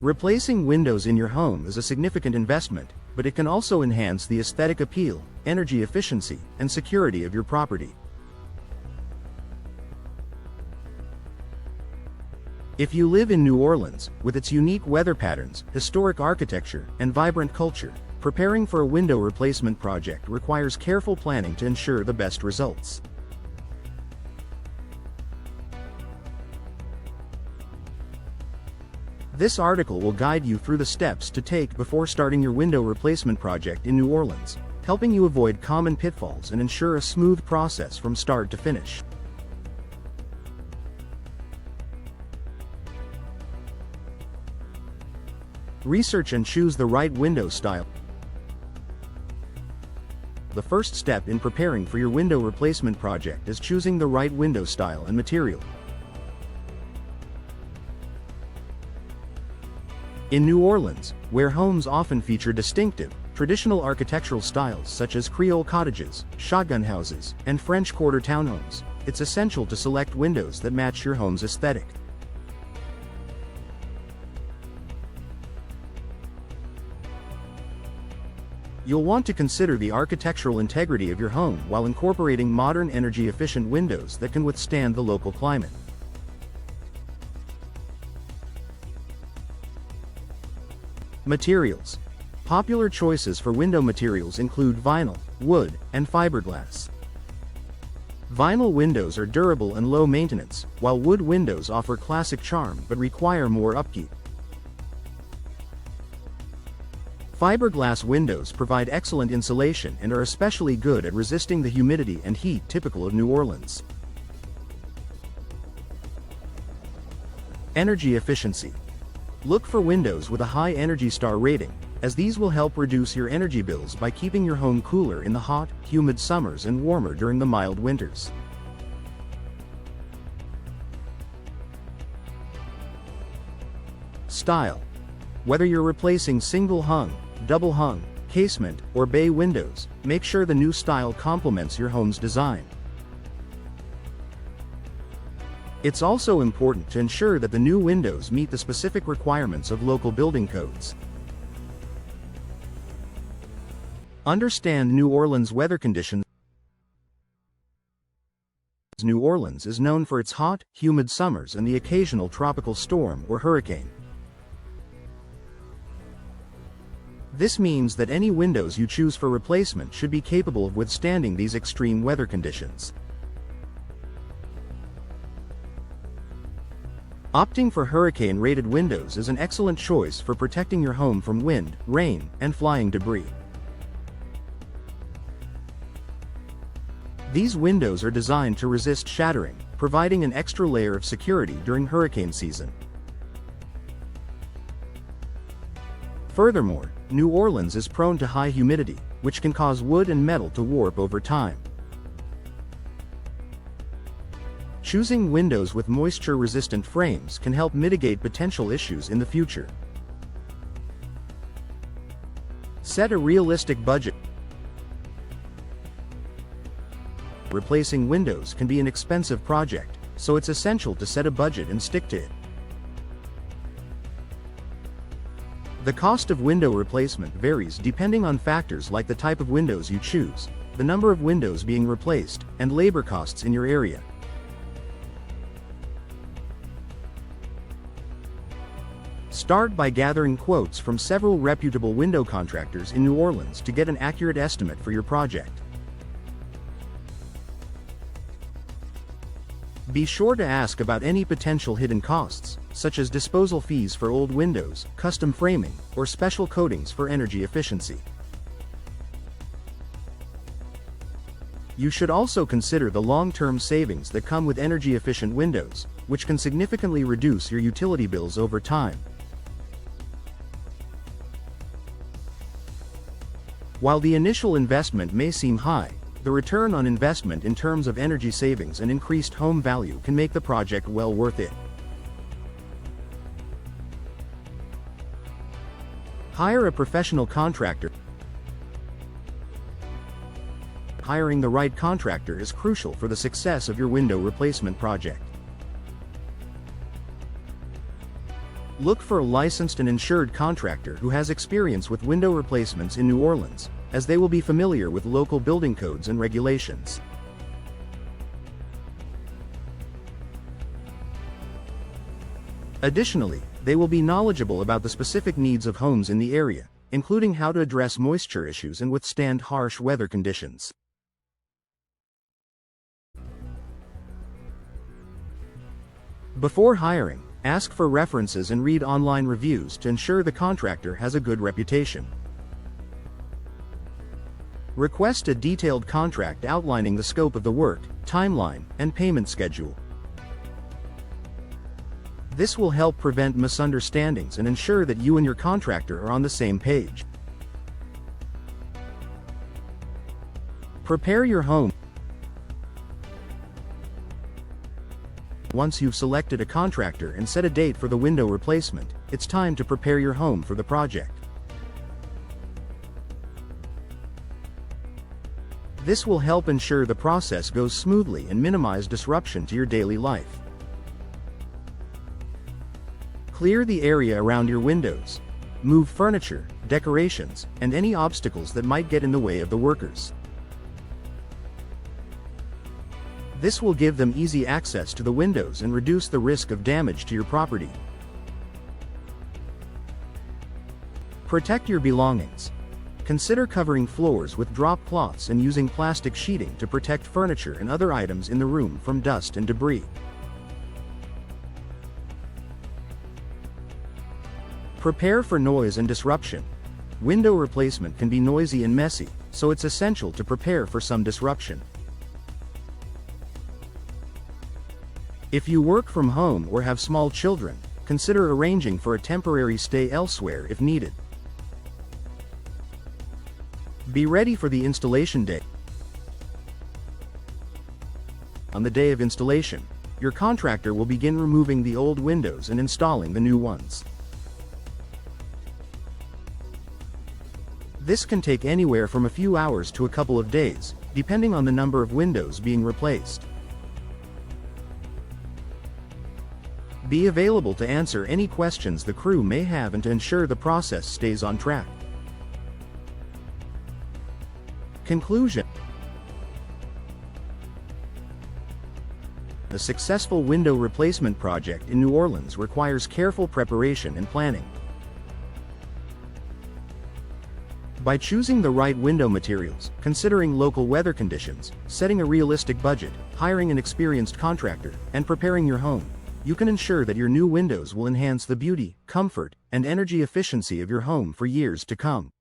Replacing windows in your home is a significant investment, but it can also enhance the aesthetic appeal, energy efficiency, and security of your property. If you live in New Orleans, with its unique weather patterns, historic architecture, and vibrant culture, preparing for a window replacement project requires careful planning to ensure the best results. This article will guide you through the steps to take before starting your window replacement project in New Orleans, helping you avoid common pitfalls and ensure a smooth process from start to finish. Research and choose the right window style. The first step in preparing for your window replacement project is choosing the right window style and material. In New Orleans, where homes often feature distinctive, traditional architectural styles such as Creole cottages, shotgun houses, and French Quarter townhomes, it's essential to select windows that match your home's aesthetic. You'll want to consider the architectural integrity of your home while incorporating modern energy-efficient windows that can withstand the local climate. Materials. Popular choices for window materials include vinyl, wood, and fiberglass. Vinyl windows are durable and low maintenance, while wood windows offer classic charm but require more upkeep. Fiberglass windows provide excellent insulation and are especially good at resisting the humidity and heat typical of New Orleans. Energy efficiency. Look for windows with a high Energy Star rating, as these will help reduce your energy bills by keeping your home cooler in the hot, humid summers and warmer during the mild winters. Style. Whether you're replacing single-hung, double-hung, casement, or bay windows, make sure the new style complements your home's design. It's also important to ensure that the new windows meet the specific requirements of local building codes. Understand New Orleans weather conditions. New Orleans is known for its hot, humid summers and the occasional tropical storm or hurricane. This means that any windows you choose for replacement should be capable of withstanding these extreme weather conditions. Opting for hurricane-rated windows is an excellent choice for protecting your home from wind, rain, and flying debris. These windows are designed to resist shattering, providing an extra layer of security during hurricane season. Furthermore, New Orleans is prone to high humidity, which can cause wood and metal to warp over time. Choosing windows with moisture-resistant frames can help mitigate potential issues in the future. Set a realistic budget. Replacing windows can be an expensive project, so it's essential to set a budget and stick to it. The cost of window replacement varies depending on factors like the type of windows you choose, the number of windows being replaced, and labor costs in your area. Start by gathering quotes from several reputable window contractors in New Orleans to get an accurate estimate for your project. Be sure to ask about any potential hidden costs, such as disposal fees for old windows, custom framing, or special coatings for energy efficiency. You should also consider the long-term savings that come with energy-efficient windows, which can significantly reduce your utility bills over time. While the initial investment may seem high, the return on investment in terms of energy savings and increased home value can make the project well worth it. Hire a professional contractor. Hiring the right contractor is crucial for the success of your window replacement project. Look for a licensed and insured contractor who has experience with window replacements in New Orleans, as they will be familiar with local building codes and regulations. Additionally, they will be knowledgeable about the specific needs of homes in the area, including how to address moisture issues and withstand harsh weather conditions. Before hiring, ask for references and read online reviews to ensure the contractor has a good reputation. Request a detailed contract outlining the scope of the work, timeline, and payment schedule. This will help prevent misunderstandings and ensure that you and your contractor are on the same page. Prepare your home. Once you've selected a contractor and set a date for the window replacement, it's time to prepare your home for the project. This will help ensure the process goes smoothly and minimize disruption to your daily life. Clear the area around your windows. Move furniture, decorations, and any obstacles that might get in the way of the workers. This will give them easy access to the windows and reduce the risk of damage to your property. Protect your belongings. Consider covering floors with drop cloths and using plastic sheeting to protect furniture and other items in the room from dust and debris. Prepare for noise and disruption. Window replacement can be noisy and messy, so it's essential to prepare for some disruption. If you work from home or have small children, consider arranging for a temporary stay elsewhere if needed. Be ready for the installation day. On the day of installation, your contractor will begin removing the old windows and installing the new ones. This can take anywhere from a few hours to a couple of days, depending on the number of windows being replaced. Be available to answer any questions the crew may have and to ensure the process stays on track. Conclusion. A successful window replacement project in New Orleans requires careful preparation and planning. By choosing the right window materials, considering local weather conditions, setting a realistic budget, hiring an experienced contractor, and preparing your home, you can ensure that your new windows will enhance the beauty, comfort, and energy efficiency of your home for years to come.